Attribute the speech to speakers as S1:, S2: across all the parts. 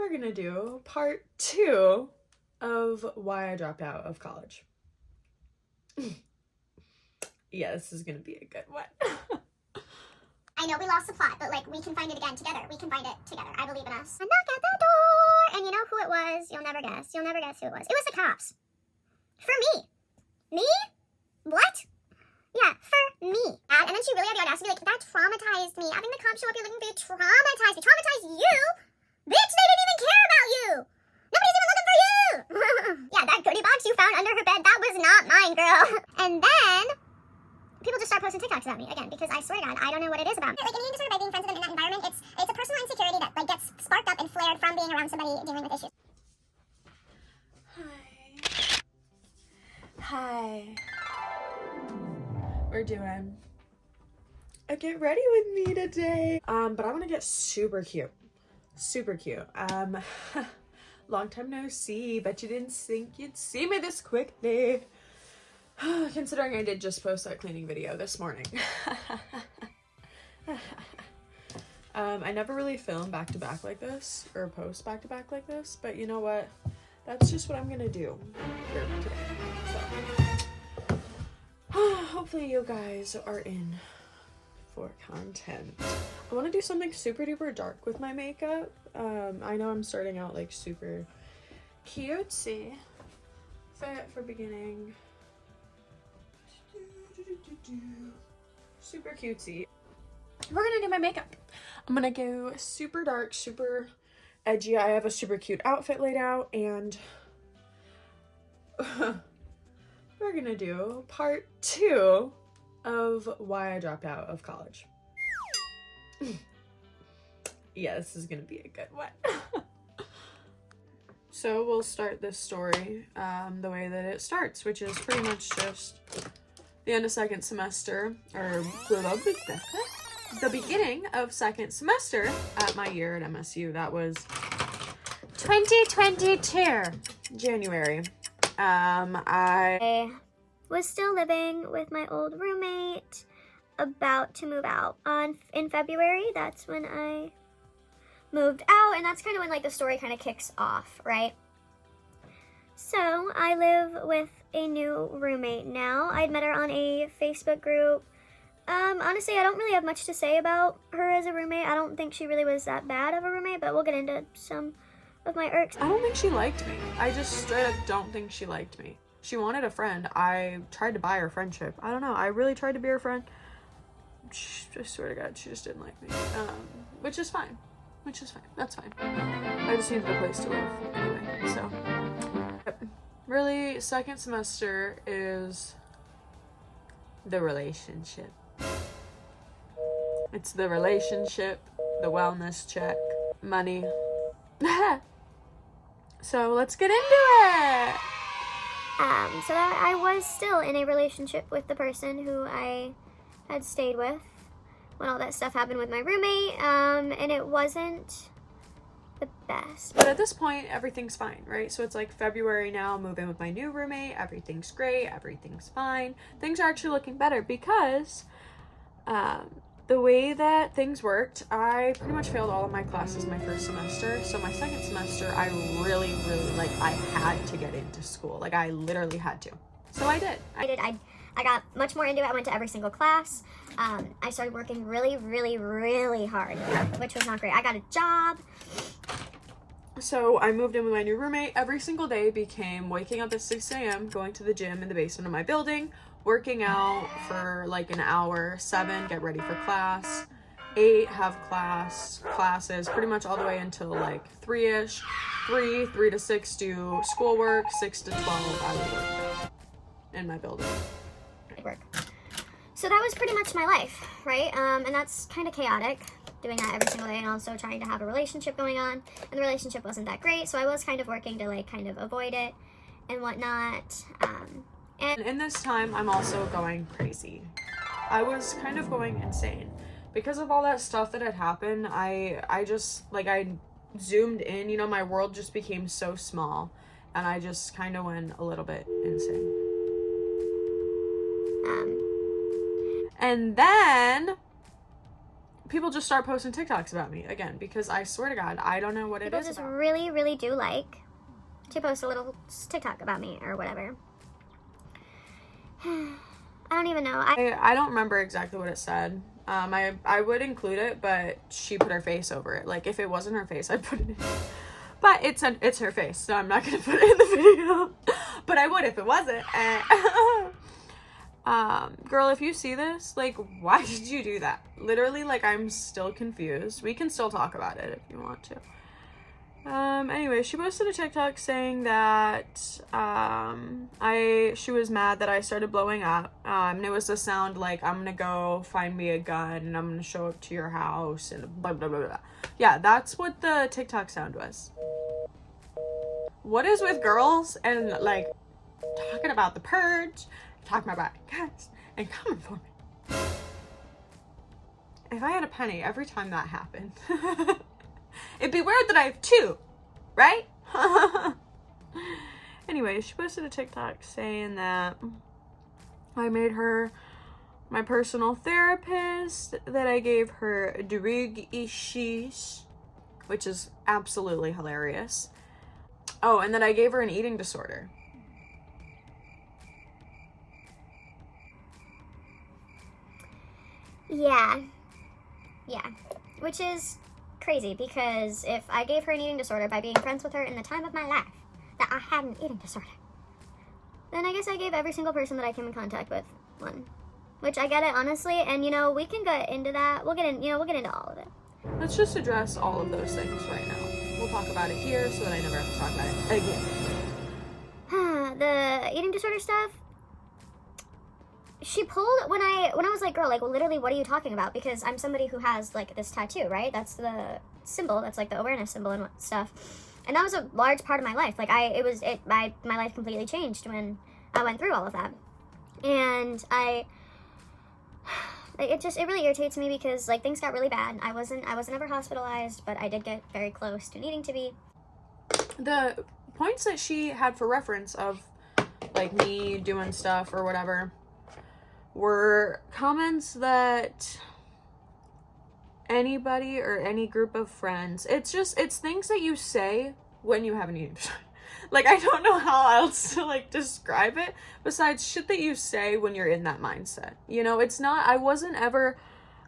S1: we're gonna do part 2 of why I dropped out of college. Yeah, this is gonna be a good one.
S2: I know we lost the plot, but like we can find it again together. We can find it together. I believe in us. I knock at the door, and you know who it was? You'll never guess. You'll never guess who it was. It was the cops. For me. Me? What? Yeah, for me. And then she really had the audacity to be like, that traumatized me. Having the cops show up here looking for you traumatized me. Traumatized you? Bitch, they didn't even care about you. Nobody's even looking for you. Yeah, that goodie box you found under her bed, that was not mine, girl. And then people just start posting TikToks about me again, because I swear to God, I don't know what it is about me. Like, an eating disorder, by being friends with them in that environment, it's a personal insecurity that like gets sparked up and flared from being around somebody dealing with issues.
S1: Hi. We're doing a get ready with me today. But I'm gonna get super cute. Super cute. Long time no see, but you didn't think you'd see me this quickly. Considering I did just post that cleaning video this morning. I never really film back to back like this, or post back to back like this, but you know what? That's just what I'm gonna do here today. So hopefully you guys are in for content. I want to do something super duper dark with my makeup. I know I'm starting out like super cutesy for beginning. Super cutesy. We're gonna do my makeup. I'm gonna go super dark, super edgy. I have a super cute outfit laid out, and we're gonna do part 2 of why I dropped out of college. Yeah, this is gonna be a good one. So we'll start this story the way that it starts, which is pretty much just the end of second semester, or the beginning of second semester at my year at MSU. That was 2022, January. I
S2: was still living with my old roommate, about to move out in February. That's when I moved out, and that's kind of when like the story kind of kicks off, right? So I live with a new roommate now. I'd met her on a Facebook group. Honestly, I don't really have much to say about her as a roommate. I don't think she really was that bad of a roommate, but we'll get into some of my irks.
S1: I don't think she liked me. I just straight up don't think she liked me. She wanted a friend. I tried to buy her friendship. I don't know. I really tried to be her friend. I swear to God, she just didn't like me. Which is fine. That's fine. I just needed a place to live anyway, so. Really, second semester is the relationship. It's the relationship, the wellness check, money. So let's get into it.
S2: So I was still in a relationship with the person who I had stayed with when all that stuff happened with my roommate, and it wasn't the best.
S1: But at this point, everything's fine, right? So it's like February now, move in with my new roommate, everything's great, everything's fine. Things are actually looking better because the way that things worked, I pretty much failed all of my classes my first semester. So my second semester, I really, I had to get into school. Like, I literally had to. So I did.
S2: I got much more into it. I went to every single class. I started working really hard, which was not great. I got a job.
S1: So I moved in with my new roommate. Every single day became waking up at 6 a.m., going to the gym in the basement of my building, working out for like an hour, 7, get ready for class, 8, have classes, pretty much all the way until like 3-ish, 3 to 6, do schoolwork, 6 to 12, I would work in my building.
S2: So that was pretty much my life, right? And that's kind of chaotic, doing that every single day, and also trying to have a relationship going on, and the relationship wasn't that great, so I was kind of working to like kind of avoid it and whatnot.
S1: And in this time, I'm also going crazy. I was kind of going insane. Because of all that stuff that had happened, I just, like, I zoomed in, you know, my world just became so small, and I just kind of went a little bit insane. And then people just start posting TikToks about me again, because I swear to God, I don't know what
S2: People
S1: it is
S2: just
S1: about.
S2: really, really do like to post a little TikTok about me or whatever. I don't even know.
S1: I don't remember exactly what it said. I would include it, but she put her face over it. Like, if it wasn't her face, I'd put it in. But it's her face, so I'm not gonna put it in the video. But I would if it wasn't. Girl, if you see this, like, why did you do that? Literally, like, I'm still confused. We can still talk about it if you want to. Anyway, she posted a TikTok saying that, she was mad that I started blowing up. And it was a sound like, I'm gonna go find me a gun and I'm gonna show up to your house and blah, blah, blah, blah. Yeah, that's what the TikTok sound was. What is with girls and, like, talking about the purge, talking about guns, and coming for me? If I had a penny every time that happened, it'd be weird that I have two, right? Anyway, she posted a TikTok saying that I made her my personal therapist, that I gave her grwm, which is absolutely hilarious. Oh, and that I gave her an eating disorder.
S2: Yeah. Which is crazy, because if I gave her an eating disorder by being friends with her in the time of my life that I had an eating disorder, then I guess I gave every single person that I came in contact with one. Which I get it, honestly, and we can get into that. We'll get into all of it.
S1: Let's just address all of those things right now. We'll talk about it here so that I never have to talk about it again.
S2: The eating disorder stuff, she pulled when I was like, girl, like, well, literally, what are you talking about? Because I'm somebody who has, like, this tattoo, right? That's the symbol. That's, like, the awareness symbol and stuff. And that was a large part of my life. Like, my life completely changed when I went through all of that. And it really irritates me because, like, things got really bad. I wasn't ever hospitalized, but I did get very close to needing to be.
S1: The points that she had for reference of, like, me doing stuff or whatever were comments that anybody or any group of friends, it's things that you say when you have an eating disorder. Like, I don't know how else to, like, describe it besides shit that you say when you're in that mindset. It's not, I wasn't ever,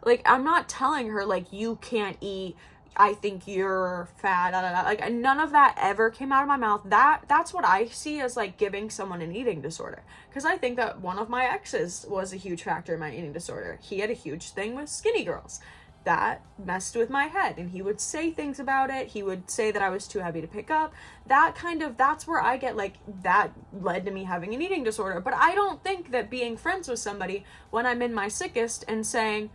S1: like, I'm not telling her, like, you can't eat, I think you're fat, like, none of that ever came out of my mouth. That's what I see as, like, giving someone an eating disorder. Because I think that one of my exes was a huge factor in my eating disorder. He had a huge thing with skinny girls. That messed with my head, and he would say things about it. He would say that I was too heavy to pick up. That's where I get, like, that led to me having an eating disorder. But I don't think that being friends with somebody when I'm in my sickest and saying,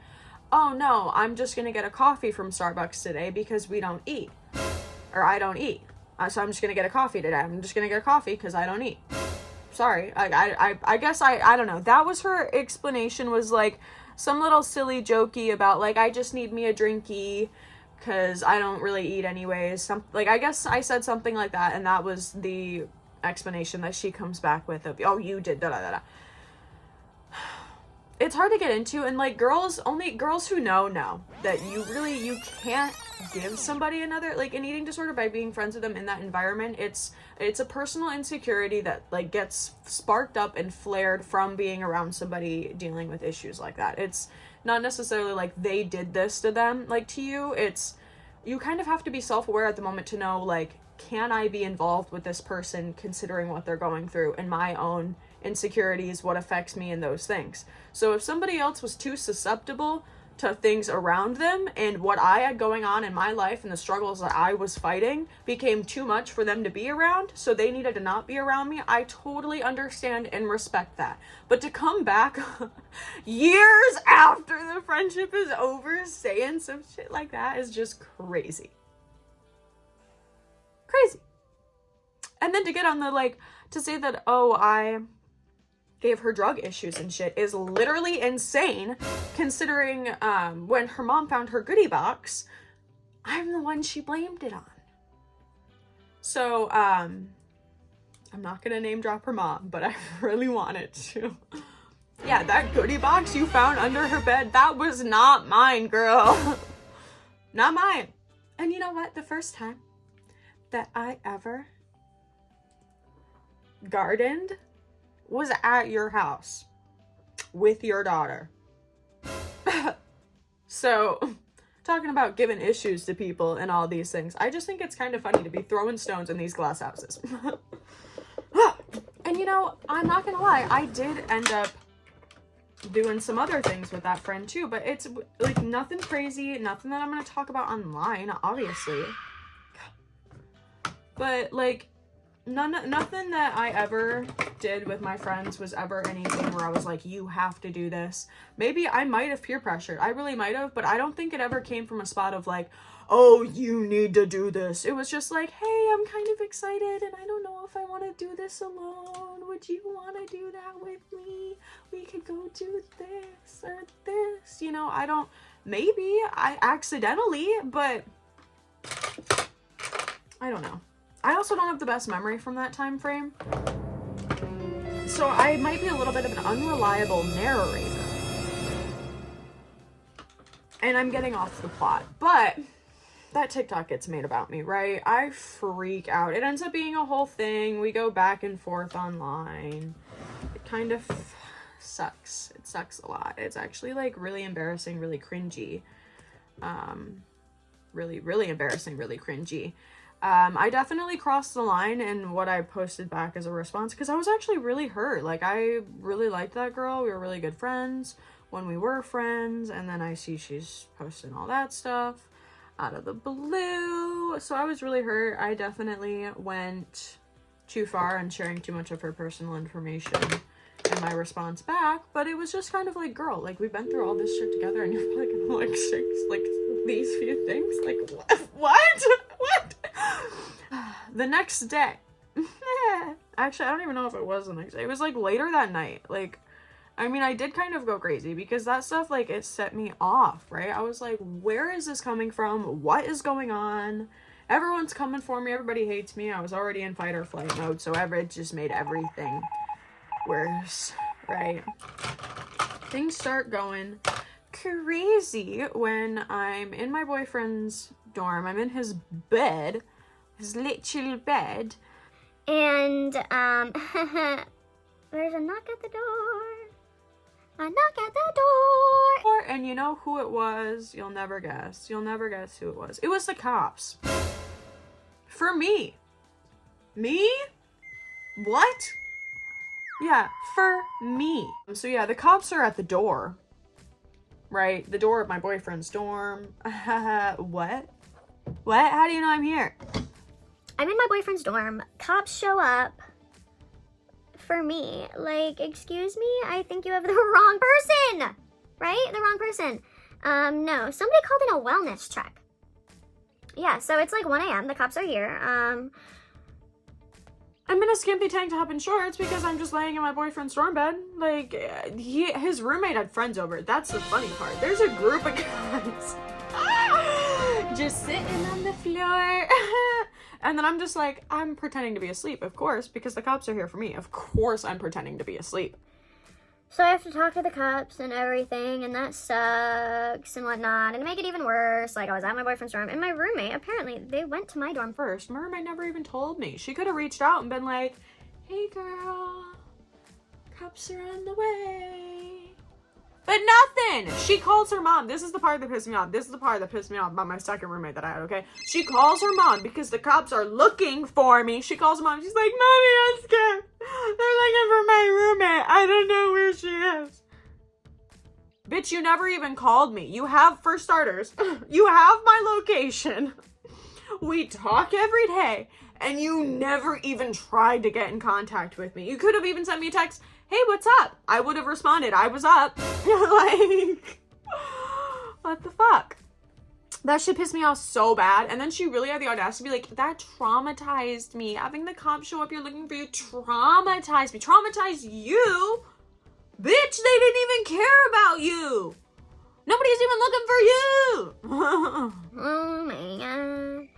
S1: oh no, I'm just gonna get a coffee from Starbucks today because we don't eat, or I don't eat, so I'm just gonna get a coffee today. I'm just gonna get a coffee because I don't eat. Sorry, I guess I don't know. That was her explanation, was like some little silly jokey about, like, I just need me a drinky because I don't really eat anyways. I guess I said something like that, and that was the explanation that she comes back with of, oh, you did da-da-da-da. It's hard to get into, and, like, only girls who know that you can't give somebody an eating disorder by being friends with them in that environment. It's a personal insecurity that, like, gets sparked up and flared from being around somebody dealing with issues like that. It's not necessarily like they did this to them, like, to you. It's, you kind of have to be self-aware at the moment to know, like, can I be involved with this person considering what they're going through and my own insecurities, what affects me, and those things. So if somebody else was too susceptible to things around them, and what I had going on in my life and the struggles that I was fighting became too much for them to be around, so they needed to not be around me, I totally understand and respect that. But to come back years after the friendship is over saying some shit like that is just crazy. Crazy. And then to get on the, like, to say that, oh, I gave her drug issues and shit is literally insane, considering when her mom found her goodie box, I'm the one she blamed it on. So, I'm not gonna name drop her mom, but I really wanted to. Yeah, that goodie box you found under her bed, that was not mine, girl. Not mine. And you know what? The first time that I ever gardened was at your house with your daughter. So, talking about giving issues to people and all these things, I just think it's kind of funny to be throwing stones in these glass houses. And you know, I'm not gonna lie, I did end up doing some other things with that friend too, but it's like nothing crazy, nothing that I'm gonna talk about online, obviously. But like nothing that I ever did with my friends was ever anything where I was like, you have to do this. Maybe I might have peer pressured, I really might have, but I don't think it ever came from a spot of like, oh, you need to do this. It was just like, hey, I'm kind of excited and I don't know if I want to do this alone. Would you want to do that with me? We could go do this or this. You know, maybe I accidentally, but I don't know. I also don't have the best memory from that time frame. So I might be a little bit of an unreliable narrator. And I'm getting off the plot, but that TikTok gets made about me, right? I freak out. It ends up being a whole thing. We go back and forth online. It kind of sucks. It sucks a lot. It's actually like really embarrassing, really cringy. Really embarrassing, really cringy. I definitely crossed the line in what I posted back as a response because I was actually really hurt. Like, I really liked that girl. We were really good friends when we were friends, and then I see she's posting all that stuff out of the blue. So I was really hurt. I definitely went too far and sharing too much of her personal information in my response back, but it was just kind of like, girl, like, we've been through all this shit together and you're like gonna like these few things, like what? The next day, actually I don't even know if it was the next day, it was like later that night. Like, I mean, I did kind of go crazy because that stuff, like, it set me off, right? I was like, where is this coming from? What is going on? Everyone's coming for me. Everybody hates me. I was already in fight or flight mode, so it just made everything worse, right? Things start going crazy when I'm in my boyfriend's dorm. I'm in his bed, his little bed, and there's a knock at the door. A knock at the door. And you know who it was? You'll never guess. You'll never guess who it was. It was the cops. For me. Me? What? Yeah, for me. So yeah, the cops are at the door. Right? The door of my boyfriend's dorm. What? What? How do you know I'm here?
S2: I'm in my boyfriend's dorm. Cops show up for me. Like, excuse me? I think you have the wrong person. Right? The wrong person. No. Somebody called in a wellness check. Yeah, so it's like 1 a.m. The cops are here.
S1: I'm in a skimpy tank top and shorts because I'm just laying in my boyfriend's dorm bed. Like, his roommate had friends over. That's the funny part. There's a group of guys just sitting on the floor. And then I'm just like, I'm pretending to be asleep, of course, because the cops are here for me. Of course I'm pretending to be asleep.
S2: So I have to talk to the cops and everything, and that sucks and whatnot. And to make it even worse, like, I was at my boyfriend's dorm, and my roommate, apparently, they went to my dorm
S1: first. My roommate never even told me. She could have reached out and been like, hey girl, cops are on the way. But nothing! She calls her mom. This is the part that pissed me off. This is the part that pissed me off about my second roommate that I had, okay? She calls her mom because the cops are looking for me. She calls her mom. She's like, Mommy, I'm scared. They're looking for my roommate. I don't know where she is. Bitch, you never even called me. You have, for starters, you have my location. We talk every day, and you never even tried to get in contact with me. You could have even sent me a text, hey, what's up? I would have responded, I was up. Like, what the fuck? That shit pissed me off so bad. And then she really had the audacity to be like, that traumatized me. Having the cops show up, you're looking for you, traumatized me. Traumatized you? Bitch, they didn't even care about you. Nobody's even looking for you.
S2: Oh, man.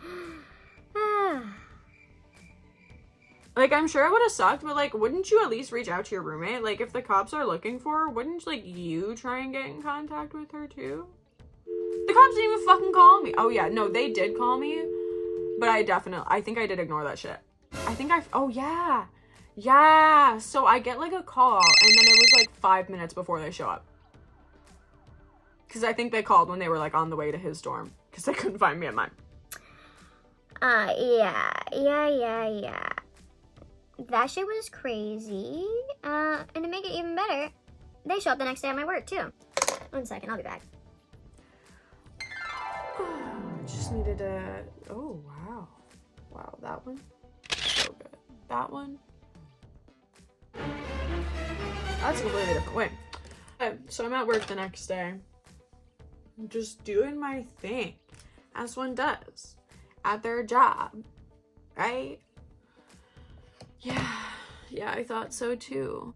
S1: Like, I'm sure it would have sucked, but, like, wouldn't you at least reach out to your roommate? Like, if the cops are looking for her, wouldn't, like, you try and get in contact with her, too? The cops didn't even fucking call me. Oh, yeah, no, they did call me, but I think I did ignore that shit. Oh, yeah. Yeah, so I get, like, a call, and then it was, like, 5 minutes before they show up. Because I think they called when they were, like, on the way to his dorm, because they couldn't find me at mine.
S2: Yeah. That shit was crazy. And to make it even better, they show up the next day at my work, too. 1 second, I'll be back.
S1: Just needed to... Oh, wow. Wow, that one. So good. That one. That's a completely different way. Okay, so I'm at work the next day. I'm just doing my thing. As one does. At their job. Right? Yeah, I thought so too.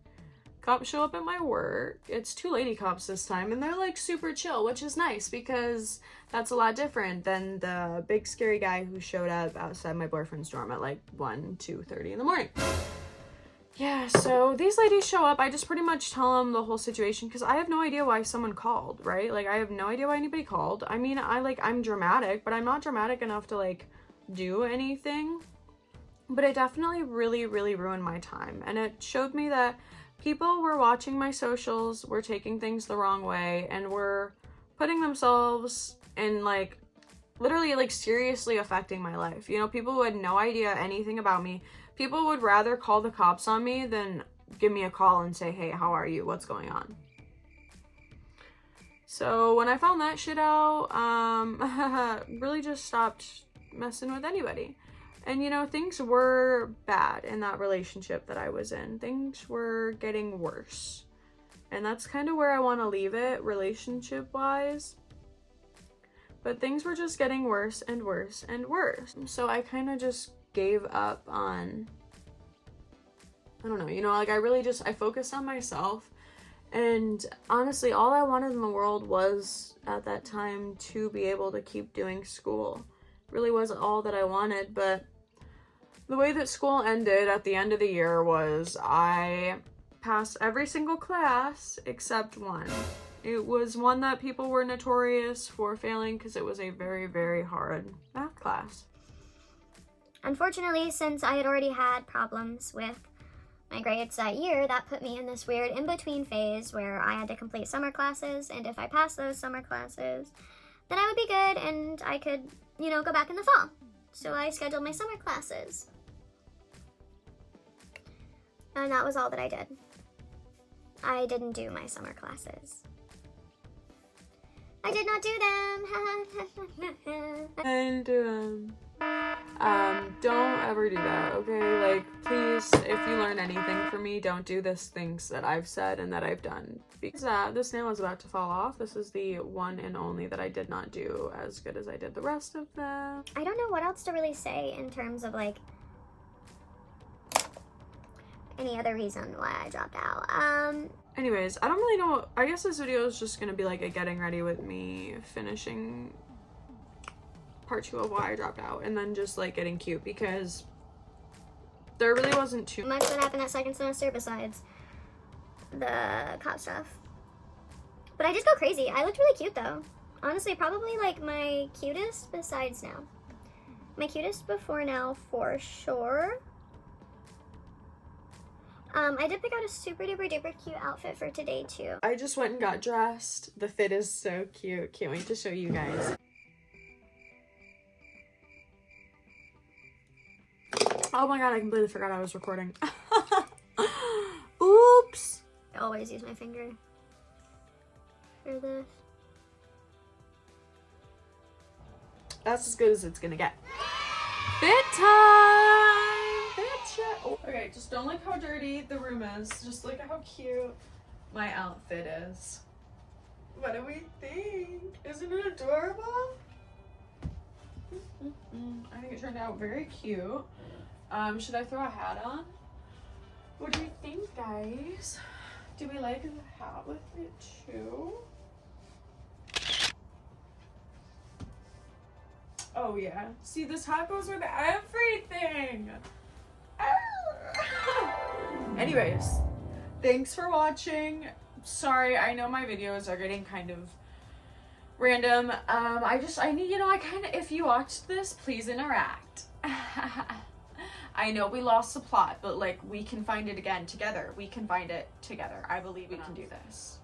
S1: Cops show up at my work. It's 2 lady cops this time, and they're like super chill, which is nice because that's a lot different than the big scary guy who showed up outside my boyfriend's dorm at like 2:30 in the morning. Yeah, so these ladies show up. I just pretty much tell them the whole situation because I have no idea why someone called, right? Like, I have no idea why anybody called. I mean, I'm dramatic, but I'm not dramatic enough to like do anything. But it definitely really, really ruined my time. And it showed me that people were watching my socials, were taking things the wrong way, and were putting themselves in, like, literally, like, seriously affecting my life. You know, people who had no idea anything about me. People would rather call the cops on me than give me a call and say, hey, how are you? What's going on? So when I found that shit out, really just stopped messing with anybody. And, you know, things were bad in that relationship that I was in. Things were getting worse. And that's kind of where I want to leave it, relationship-wise. But things were just getting worse and worse and worse. So I kind of just gave up on, I don't know, you know, like I focused on myself. And honestly, all I wanted in the world was, at that time, to be able to keep doing school. Really wasn't all that I wanted, but the way that school ended at the end of the year was I passed every single class except one. It was one that people were notorious for failing because it was a very, very hard math class.
S2: Unfortunately, since I had already had problems with my grades that year, that put me in this weird in-between phase where I had to complete summer classes, and if I passed those summer classes, then I would be good and I could, you know, go back in the fall. So I scheduled my summer classes. And that was all that I did. I didn't do my summer classes. I did not do them.
S1: And don't ever do that, okay? Like, please, if you learn anything from me, don't do these things that I've said and that I've done. Because this nail is about to fall off. This is the one and only that I did not do as good as I did the rest of them.
S2: I don't know what else to really say in terms of, like, any other reason why I dropped out.
S1: Anyways, I don't really know. I guess this video is just gonna be like a getting ready with me finishing part 2 of why I dropped out, and then just like getting cute because there really wasn't too
S2: much that happened that second semester besides the cop stuff. But I did go crazy. I looked really cute though. Honestly, probably like my cutest besides now. My cutest before now for sure. I did pick out a super duper duper cute outfit for today too.
S1: I just went and got dressed. The fit is so cute. Can't wait to show you guys. Oh my god, I completely forgot I was recording. Oops.
S2: I always use my finger for this.
S1: That's as good as it's gonna get. Fit time! Oh, okay, just don't look how dirty the room is. Just look at how cute my outfit is. What do we think? Isn't it adorable? I think it turned out very cute. Should I throw a hat on? What do you think, guys? Do we like the hat with it too? Oh yeah. See, this hat goes with everything. Anyways, thanks for watching. Sorry, I know my videos are getting kind of random. I need, if you watched this, please interact. I know we lost the plot, but like we can find it again together. We can find it together. I believe we can do this.